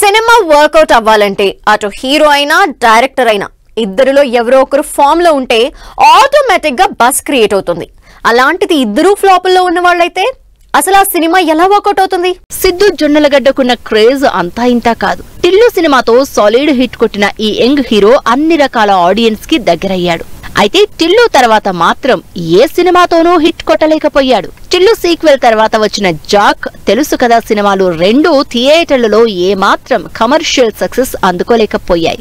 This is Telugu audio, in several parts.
సినిమా వర్కౌట్ అవ్వాలంటే అటు హీరో అయినా డైరెక్టర్ అయినా ఇద్దరిలో ఎవరో ఒకరు ఫామ్ లో ఉంటే ఆటోమేటిక్ గా బస్ క్రియేట్ అవుతుంది. అలాంటిది ఇద్దరు ఫ్లాపుల్లో ఉన్న వాళ్ళైతే అసలు ఆ సినిమా ఎలా వర్కౌట్ అవుతుంది? సిద్ధు జొన్నలగడ్డకున్న క్రేజ్ అంతా ఇంతా కాదు. టిల్లు సినిమాతో సాలిడ్ హిట్ కొట్టిన ఈ యంగ్ హీరో అన్ని రకాల ఆడియన్స్ కి దగ్గరయ్యాడు. అయితే టిల్లు తర్వాత మాత్రం ఏ సినిమాతోనూ హిట్ కొట్టలేకపోయాడు. టిల్లు సీక్వెల్ తర్వాత వచ్చిన జాక్, తెలుసు కదా సినిమాలు రెండు థియేటర్లలో ఏమాత్రం కమర్షియల్ సక్సెస్ అందుకోలేకపోయాయి.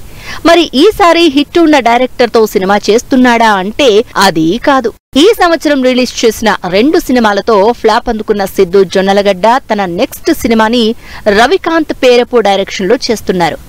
మరి ఈసారి హిట్ ఉన్న డైరెక్టర్ తో సినిమా చేస్తున్నాడా అంటే అది కాదు. ఈ సంవత్సరం రిలీజ్ చేసిన 2 సినిమాలతో ఫ్లాప్ అందుకున్న సిద్ధు జొన్నలగడ్డ తన నెక్స్ట్ సినిమాని రవికాంత్ పేరపు డైరెక్షన్ లో చేస్తున్నారు.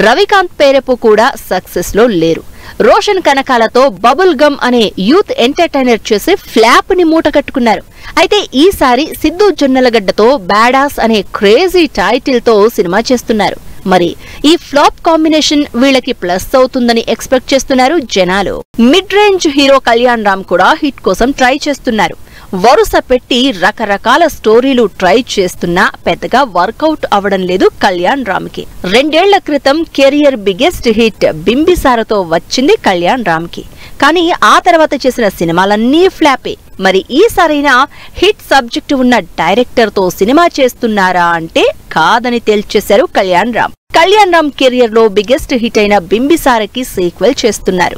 రవికాంత్ పేరపు కూడా సక్సెస్ లో లేరు. రోషన్ కనకాలతో బబుల్ గమ్ అనే యూత్ ఎంటర్టైనర్ చేసి ఫ్లాప్ ని మూట కట్టుకున్నారు. అయితే ఈసారి సిద్ధు జొన్నలగడ్డతో బ్యాడాస్ అనే క్రేజీ టైటిల్ తో సినిమా చేస్తున్నారు. మరి ఈ ఫ్లాప్ కాంబినేషన్ వీళ్ళకి ప్లస్ అవుతుందని ఎక్స్పెక్ట్ చేస్తున్నారు జనాలు. Mid range hero Kalyan Ram కూడా హిట్ కోసం ట్రై చేస్తున్నారు. వరుస పెట్టి రకరకాల స్టోరీలు ట్రై చేస్తున్నా పెద్దగా వర్కౌట్ అవడం లేదు కళ్యాణ్ రామ్ కి. 2 ఏళ్ల క్రితం కెరియర్ బిగ్గెస్ట్ హిట్ బింబిసారతో వచ్చింది కళ్యాణ్ రామ్ కి. కానీ ఆ తర్వాత చేసిన సినిమాలన్నీ ఫ్లాపే. మరి ఈసారైనా హిట్ సబ్జెక్ట్ ఉన్న డైరెక్టర్ తో సినిమా చేస్తున్నారా అంటే కాదని తేల్చేశారు కళ్యాణ్ రామ్. కళ్యాణ్ రామ్ కెరియర్ లో బిగ్గెస్ట్ హిట్ అయిన బింబిసారకి సీక్వెల్ చేస్తున్నారు.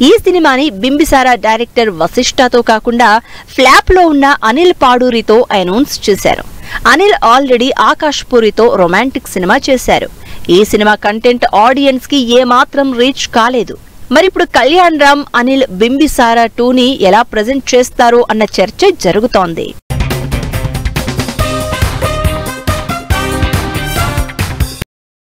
ఈ సినిమాని బింబిసార డైరెక్టర్ వశిష్ఠతో కాకుండా ఫ్లాప్ లో ఉన్న అనిల్ పాడూరితో అనౌన్స్ చేశారు. అనిల్ ఆల్రెడీ ఆకాష్ పూరితో రొమాంటిక్ సినిమా చేశారు. ఈ సినిమా కంటెంట్ ఆడియన్స్ కి ఏమాత్రం రీచ్ కాలేదు. మరిప్పుడు కళ్యాణ్ రామ్, అనిల్ బింబిసార 2ని ఎలా ప్రెజెంట్ చేస్తారో అన్న చర్చ జరుగుతోంది.